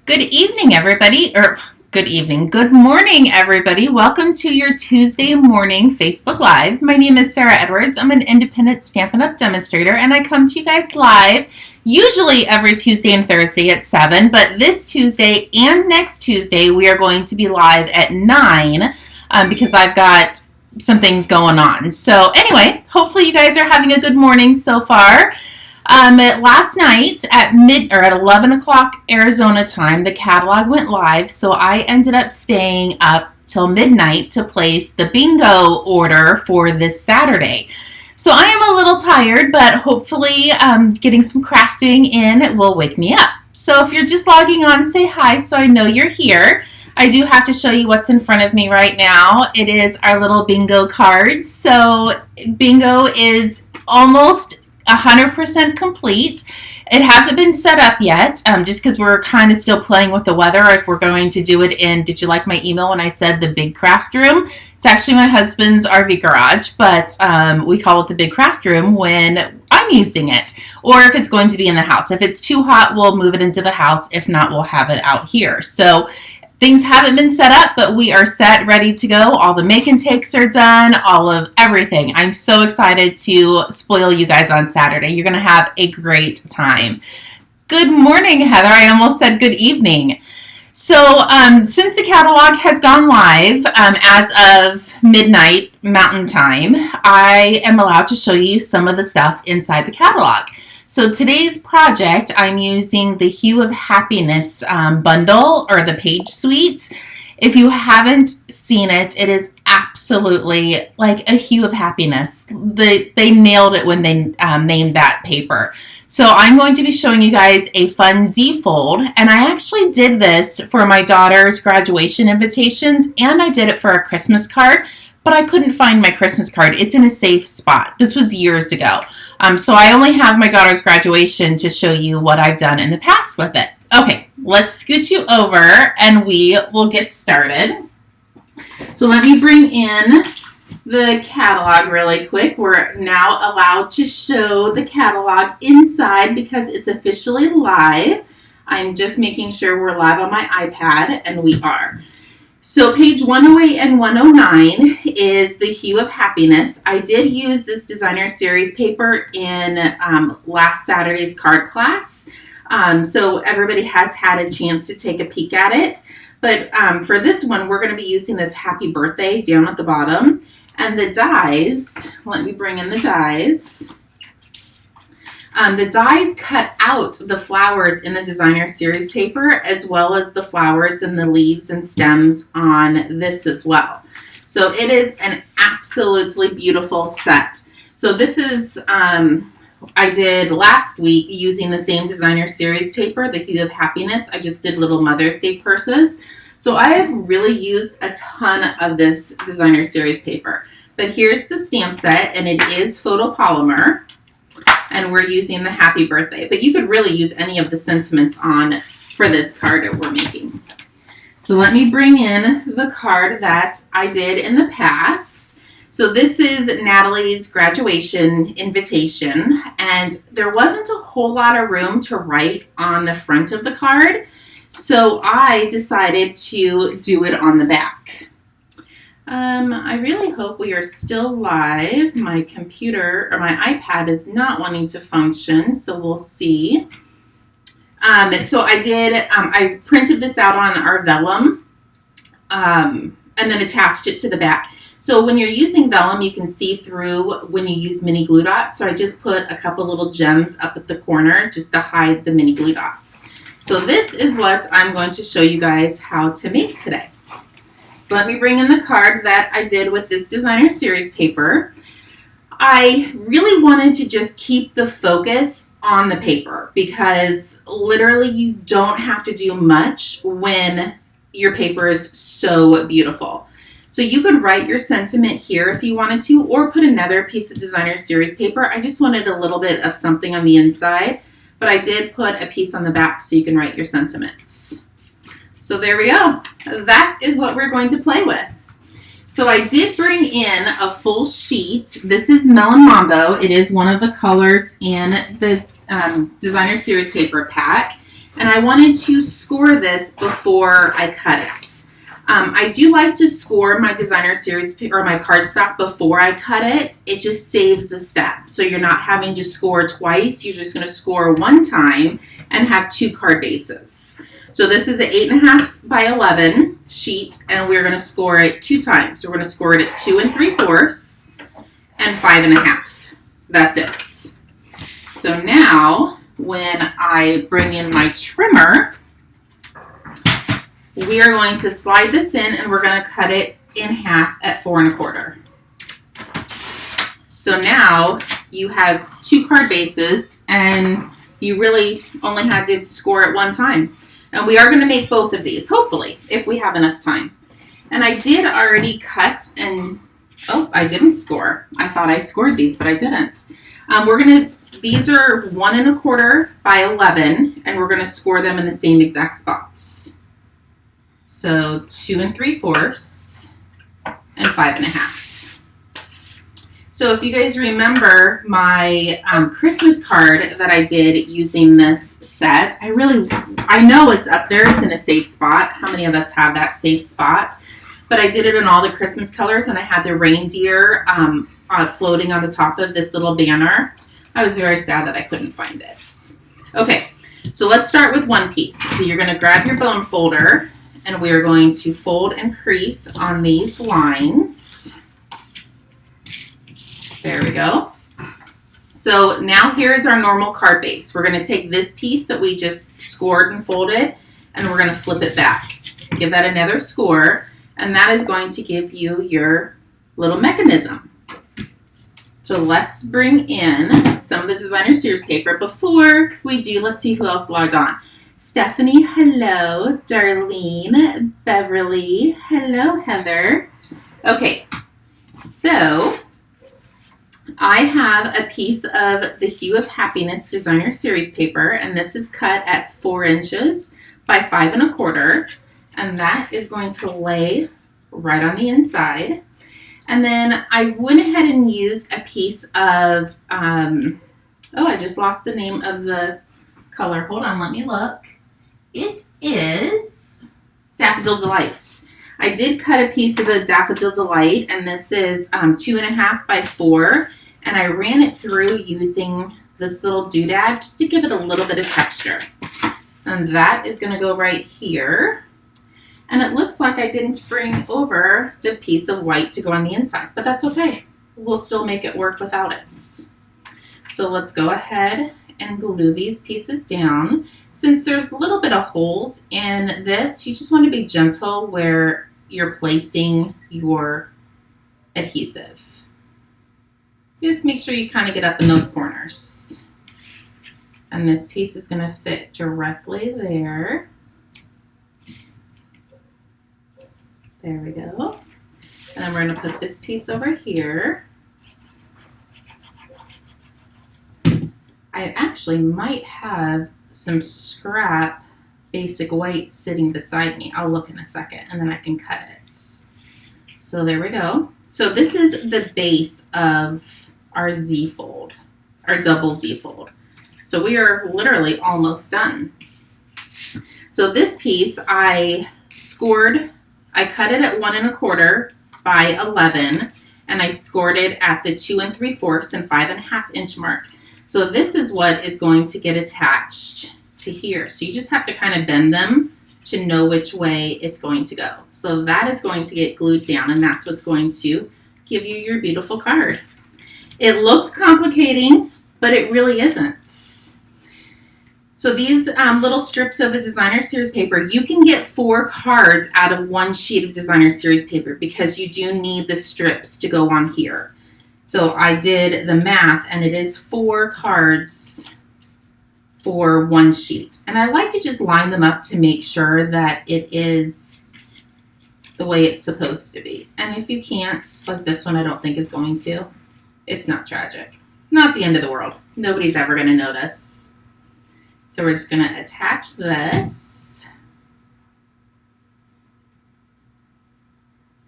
Good evening, everybody, or good evening, good morning, everybody. Welcome to your Tuesday morning Facebook Live. My name is Sarah Edwards. I'm an independent Stampin' Up! Demonstrator, and I come to you guys live, usually every Tuesday and Thursday at 7, but this Tuesday and next Tuesday, we are going to be live at 9 because I've got some things going on. So anyway, hopefully you guys are having a good morning so far. Last night at 11 o'clock Arizona time, the catalog went live, so I ended up staying up till midnight to place the bingo order for this Saturday. So I am a little tired, but hopefully getting some crafting in will wake me up. So if you're just logging on, say hi so I know you're here. I do have to show you what's in front of me right now. It is our little bingo cards. So bingo is almost 100% complete. It hasn't been set up yet, just because we're kind of still playing with the weather if we're going to do it in, did you like my email when I said the big craft room? It's actually my husband's RV garage, but we call it the big craft room when I'm using it, or if it's going to be in the house. If it's too hot, we'll move it into the house. If not, we'll have it out here. So things haven't been set up, but we are set, ready to go. All the make and takes are done, all of everything. I'm so excited to spoil you guys on Saturday. You're going to have a great time. Good morning, Heather. I almost said good evening. So since the catalog has gone live as of midnight Mountain Time, I am allowed to show you some of the stuff inside the catalog. So today's project, I'm using the Hue of Happiness bundle, or the page suite. If you haven't seen it, it is absolutely like a hue of happiness. They nailed it when they named that paper. So I'm going to be showing you guys a fun Z-fold, and I actually did this for my daughter's graduation invitations, and I did it for a Christmas card, but I couldn't find my Christmas card. It's in a safe spot. This was years ago. So I only have my daughter's graduation to show you what I've done in the past with it. Okay, let's scoot you over and we will get started. So let me bring in the catalog really quick. We're now allowed to show the catalog inside because it's officially live. I'm just making sure we're live on my iPad, and we are. So page 108 and 109 is the Hue of Happiness. I did use this designer series paper in last Saturday's card class. So everybody has had a chance to take a peek at it. But for this one, we're going to be using this Happy Birthday down at the bottom. And the dies, let me bring in the dies. The dies cut out the flowers in the designer series paper, as well as the flowers and the leaves and stems on this as well. So it is an absolutely beautiful set. So this is, I did last week using the same designer series paper, the Hue of Happiness. I just did little Mother's Day purses. So I have really used a ton of this designer series paper. But here's the stamp set, and it is photopolymer. And we're using the Happy Birthday. But you could really use any of the sentiments on for this card that we're making. So let me bring in the card that I did in the past. So this is Natalie's graduation invitation. And there wasn't a whole lot of room to write on the front of the card. So I decided to do it on the back. I really hope we are still live. My computer, or my iPad, is not wanting to function, so we'll see. So I printed this out on our vellum, and then attached it to the back. So when you're using vellum, you can see through when you use mini glue dots. So I just put a couple little gems up at the corner just to hide the mini glue dots. So this is what I'm going to show you guys how to make today. So let me bring in the card that I did with this designer series paper. I really wanted to just keep the focus on the paper because literally you don't have to do much when your paper is so beautiful. So you could write your sentiment here if you wanted to, or put another piece of designer series paper. I just wanted a little bit of something on the inside, but I did put a piece on the back so you can write your sentiments. So there we go. That is what we're going to play with. So I did bring in a full sheet. This is Melon Mambo. It is one of the colors in the designer series paper pack. And I wanted to score this before I cut it. I do like to score my designer series or my cardstock before I cut it. It just saves a step. So you're not having to score twice. You're just going to score one time and have 2 card bases. So this is an 8.5 by 11 sheet, and we're going to score it 2 times. So we're going to score it at 2 3/4 and 5.5. That's it. So now when I bring in my trimmer, we are going to slide this in and we're going to cut it in half at 4 1/4. So now you have 2 card bases and you really only had to score it 1 time. And we are going to make both of these, hopefully, if we have enough time. And I did already cut and, oh, I didn't score. I thought I scored these, but I didn't. These are 1 1/4 by 11, and we're going to score them in the same exact spots. So 2 3/4 and 5.5. So if you guys remember my Christmas card that I did using this set, I know it's up there. It's in a safe spot. How many of us have that safe spot? But I did it in all the Christmas colors, and I had the reindeer floating on the top of this little banner. I was very sad that I couldn't find it. Okay, so let's start with one piece. So you're going to grab your bone folder, and we're going to fold and crease on these lines. There we go. So now here's our normal card base. We're going to take this piece that we just scored and folded, and we're going to flip it back. Give that another score, and that is going to give you your little mechanism. So let's bring in some of the designer series paper. Before we do, let's see who else logged on. Stephanie, hello. Darlene, Beverly, hello, Heather. Okay, so I have a piece of the Hue of Happiness designer series paper, and this is cut at 4 inches by 5 1/4, and that is going to lay right on the inside. And then I went ahead and used a piece of, I just lost the name of the color. Hold on, let me look. It is Daffodil Delights. I did cut a piece of the Daffodil Delight, and this is 2.5 by 4, and I ran it through using this little doodad just to give it a little bit of texture. And that is going to go right here. And it looks like I didn't bring over the piece of white to go on the inside, but that's okay. We'll still make it work without it. So let's go ahead and glue these pieces down. Since there's a little bit of holes in this, you just want to be gentle where you're placing your adhesive. Just make sure you kind of get up in those corners. And this piece is going to fit directly there. There we go. And then we're going to put this piece over here. I actually might have some scrap basic white sitting beside me. I'll look in a second and then I can cut it. So there we go. So this is the base of our Z fold, our double Z fold. So we are literally almost done. So this piece I cut it at 1 1/4 by 11, and I scored it at the 2 3/4 and 5.5 inch mark. So this is what is going to get attached to here. So you just have to kind of bend them to know which way it's going to go. So that is going to get glued down, and that's what's going to give you your beautiful card. It looks complicating, but it really isn't. So these little strips of the designer series paper, you can get 4 cards out of 1 sheet of designer series paper because you do need the strips to go on here. So I did the math, and it is 4 cards for 1 sheet. And I like to just line them up to make sure that it is the way it's supposed to be. And if you can't, like this one I don't think is going to, it's not tragic. Not the end of the world. Nobody's ever going to notice. So we're just going to attach this.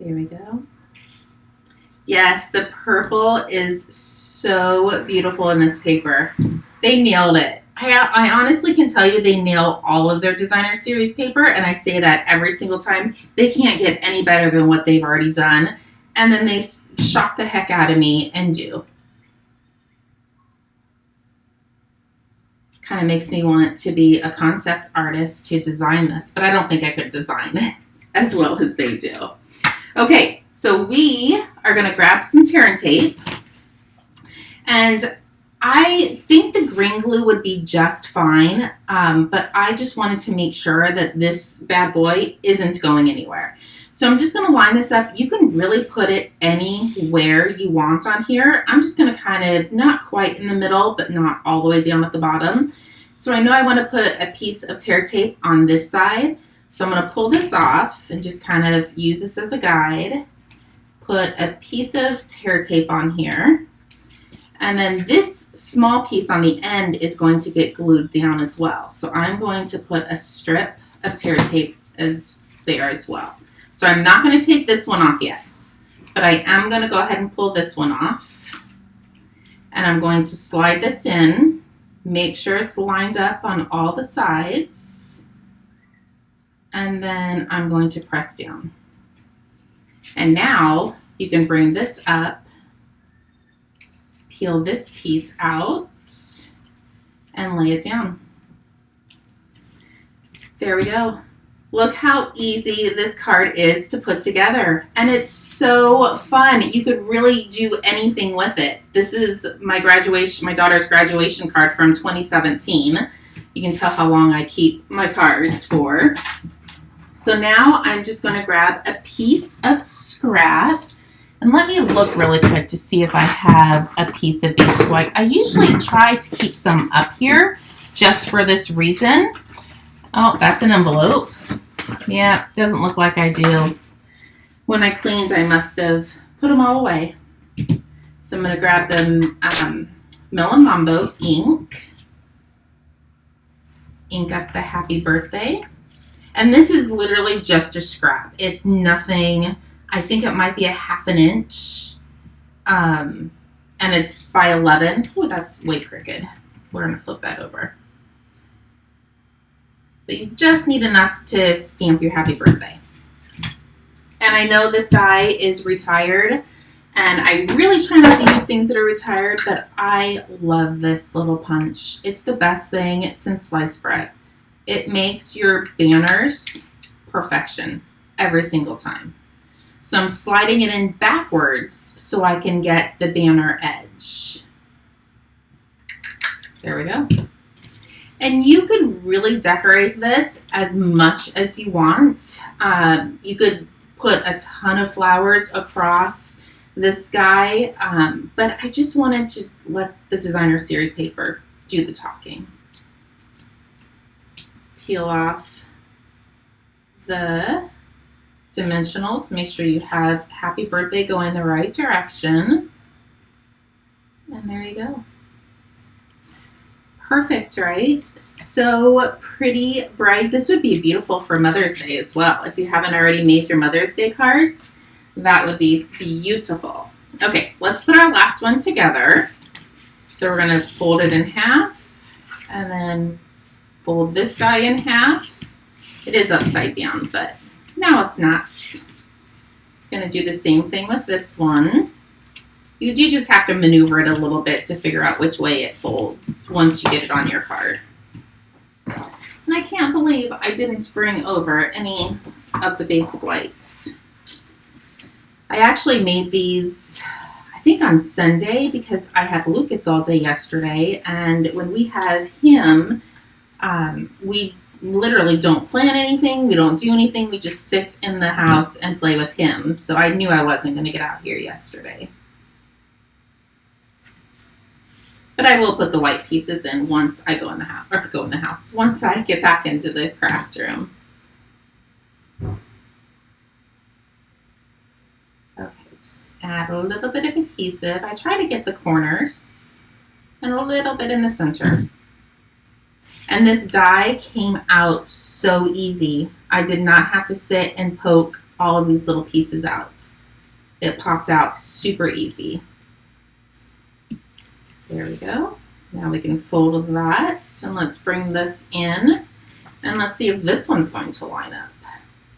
There we go. Yes, the purple is so beautiful in this paper. They nailed it. I honestly can tell you they nail all of their designer series paper, and I say that every single time. They can't get any better than what they've already done, and then they shock the heck out of me and do. Kind of makes me want to be a concept artist to design this, but I don't think I could design it as well as they do. Okay, so we are going to grab some tear and tape, and I think the green glue would be just fine, but I just wanted to make sure that this bad boy isn't going anywhere. So I'm just going to line this up. You can really put it anywhere you want on here. I'm just going to kind of, not quite in the middle, but not all the way down at the bottom. So I know I want to put a piece of tear tape on this side. So I'm going to pull this off and just kind of use this as a guide. Put a piece of tear tape on here. And then this small piece on the end is going to get glued down as well. So I'm going to put a strip of tear tape there as well. So I'm not going to take this one off yet, but I am going to go ahead and pull this one off. And I'm going to slide this in, make sure it's lined up on all the sides. And then I'm going to press down. And now you can bring this up, peel this piece out, and lay it down. There we go. Look how easy this card is to put together. And it's so fun. You could really do anything with it. This is my daughter's graduation card from 2017. You can tell how long I keep my cards for. So now I'm just going to grab a piece of scrap. And let me look really quick to see if I have a piece of basic white. I usually try to keep some up here just for this reason. Oh, that's an envelope. Yeah, doesn't look like I do. When I cleaned, I must have put them all away. So I'm going to grab the Melon Mambo ink. Ink up the happy birthday. And this is literally just a scrap. It's nothing. I think it might be a 1/2 inch. And it's by 11. Oh, that's way crooked. We're going to flip that over. But you just need enough to stamp your happy birthday. And I know this guy is retired, and I really try not to use things that are retired, but I love this little punch. It's the best thing since sliced bread. It makes your banners perfection every single time. So I'm sliding it in backwards so I can get the banner edge. There we go. And you could really decorate this as much as you want. You could put a ton of flowers across this guy, but I just wanted to let the designer series paper do the talking. Peel off the dimensionals. Make sure you have happy birthday going the right direction. And there you go. Perfect, right? So pretty, bright. This would be beautiful for Mother's Day as well. If you haven't already made your Mother's Day cards, that would be beautiful. Okay, let's put our last one together. So we're going to fold it in half and then fold this guy in half. It is upside down, but now it's not. Going to do the same thing with this one. You do just have to maneuver it a little bit to figure out which way it folds once you get it on your card. And I can't believe I didn't bring over any of the basic whites. I actually made these, I think on Sunday, because I had Lucas all day yesterday, and when we have him, we literally don't plan anything, we don't do anything, we just sit in the house and play with him. So I knew I wasn't going to get out here yesterday. But I will put the white pieces in once I go in the house, once I get back into the craft room. Okay, just add a little bit of adhesive. I try to get the corners and a little bit in the center. And this die came out so easy. I did not have to sit and poke all of these little pieces out. It popped out super easy. There we go. Now we can fold that, and let's bring this in, and let's see if this one's going to line up.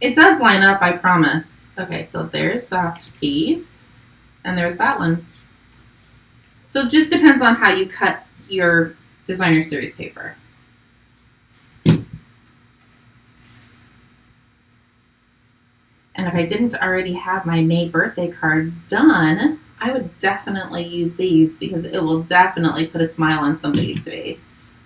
It does line up, I promise. Okay, so there's that piece, and there's that one. So it just depends on how you cut your designer series paper. And if I didn't already have my May birthday cards done, I would definitely use these because it will definitely put a smile on somebody's face.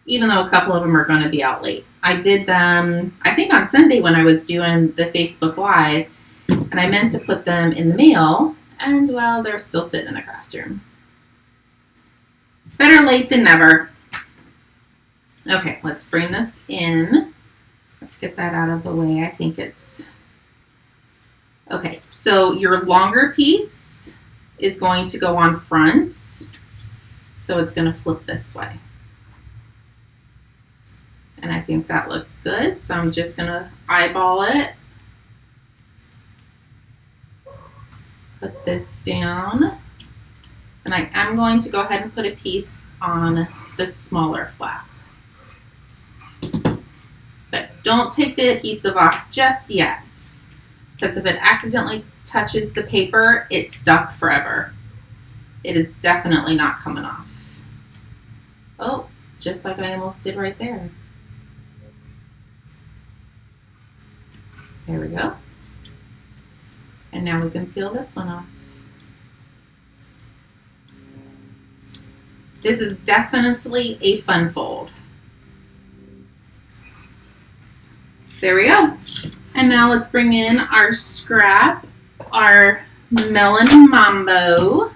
Even though a couple of them are going to be out late. I did them, I think on Sunday when I was doing the Facebook Live, and I meant to put them in the mail, and well, they're still sitting in the craft room. Better late than never. Okay, let's bring this in. Let's get that out of the way. I think it's... Okay, so your longer piece is going to go on front. So it's going to flip this way. And I think that looks good. So I'm just going to eyeball it. Put this down. And I am going to go ahead and put a piece on the smaller flap. But don't take the adhesive off just yet, because if it accidentally touches the paper, it's stuck forever. It is definitely not coming off. Oh, just like I almost did right there. There we go. And now we can peel this one off. This is definitely a fun fold. There we go. And now let's bring in our scrap, our Melon Mambo.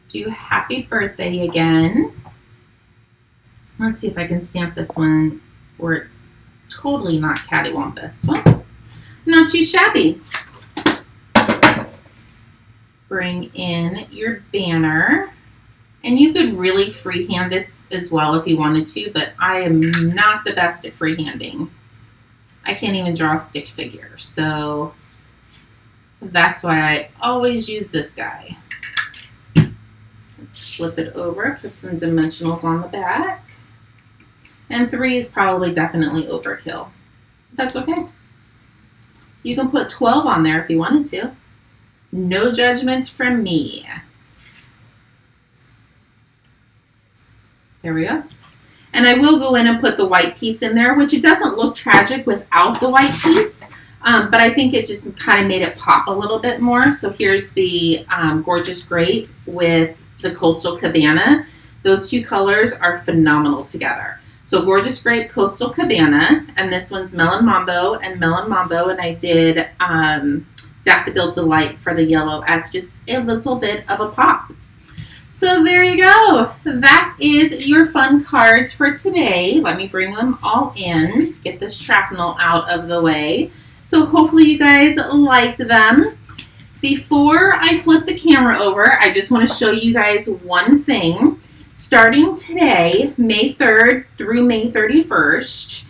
Do happy birthday again. Let's see if I can stamp this one where it's totally not cattywampus. Well, not too shabby. Bring in your banner. And you could really freehand this as well if you wanted to, but I am not the best at freehanding. I can't even draw a stick figure, so that's why I always use this guy. Let's flip it over, put some dimensionals on the back. And 3 is probably definitely overkill. That's okay. You can put 12 on there if you wanted to. No judgment from me. There we go. And I will go in and put the white piece in there, which it doesn't look tragic without the white piece, but I think it just kind of made it pop a little bit more. So here's the Gorgeous Grape with the Coastal Cabana. Those two colors are phenomenal together. So Gorgeous Grape, Coastal Cabana, and this one's Melon Mambo and Melon Mambo, and I did Daffodil Delight for the yellow as just a little bit of a pop. So there you go. That is your fun cards for today. Let me bring them all in, get the shrapnel out of the way. So hopefully you guys liked them. Before I flip the camera over, I just want to show you guys one thing. Starting today, May 3rd through May 31st,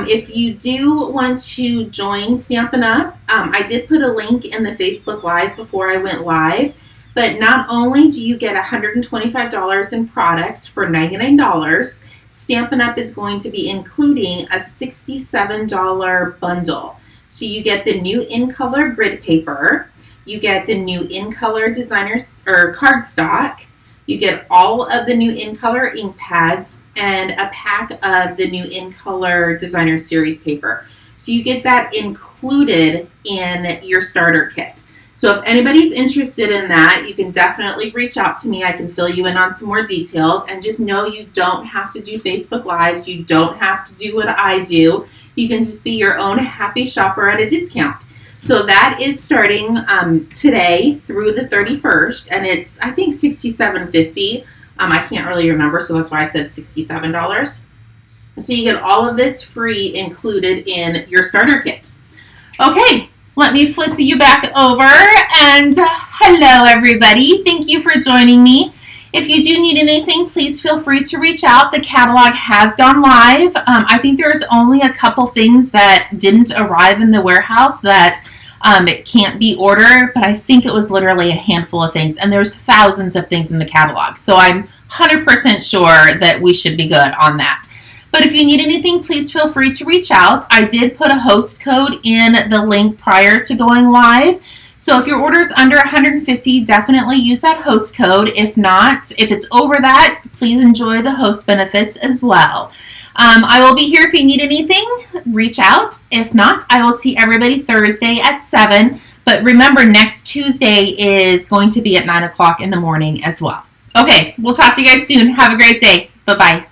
if you do want to join Stampin' Up, I did put a link in the Facebook Live before I went live. But not only do you get $125 in products for $99, Stampin' Up! Is going to be including a $67 bundle. So you get the new in-color grid paper, you get the new in-color designers or cardstock, you get all of the new in-color ink pads, and a pack of the new in-color designer series paper. So you get that included in your starter kit. So if anybody's interested in that, you can definitely reach out to me. I can fill you in on some more details. And just know you don't have to do Facebook Lives. You don't have to do what I do. You can just be your own happy shopper at a discount. So that is starting today through the 31st. And it's, I think, $67.50. I can't really remember, so that's why I said $67. So you get all of this free included in your starter kit. Okay. Let me flip you back over, and hello everybody. Thank you for joining me. If you do need anything, please feel free to reach out. The catalog has gone live. I think there's only a couple things that didn't arrive in the warehouse that It can't be ordered, but I think it was literally a handful of things, and there's thousands of things in the catalog. So I'm 100% sure that we should be good on that. But if you need anything, please feel free to reach out. I did put a host code in the link prior to going live. So if your order is under $150, definitely use that host code. If not, if it's over that, please enjoy the host benefits as well. I will be here if you need anything. Reach out. If not, I will see everybody Thursday at 7. But remember, next Tuesday is going to be at 9 o'clock in the morning as well. Okay, we'll talk to you guys soon. Have a great day. Bye-bye.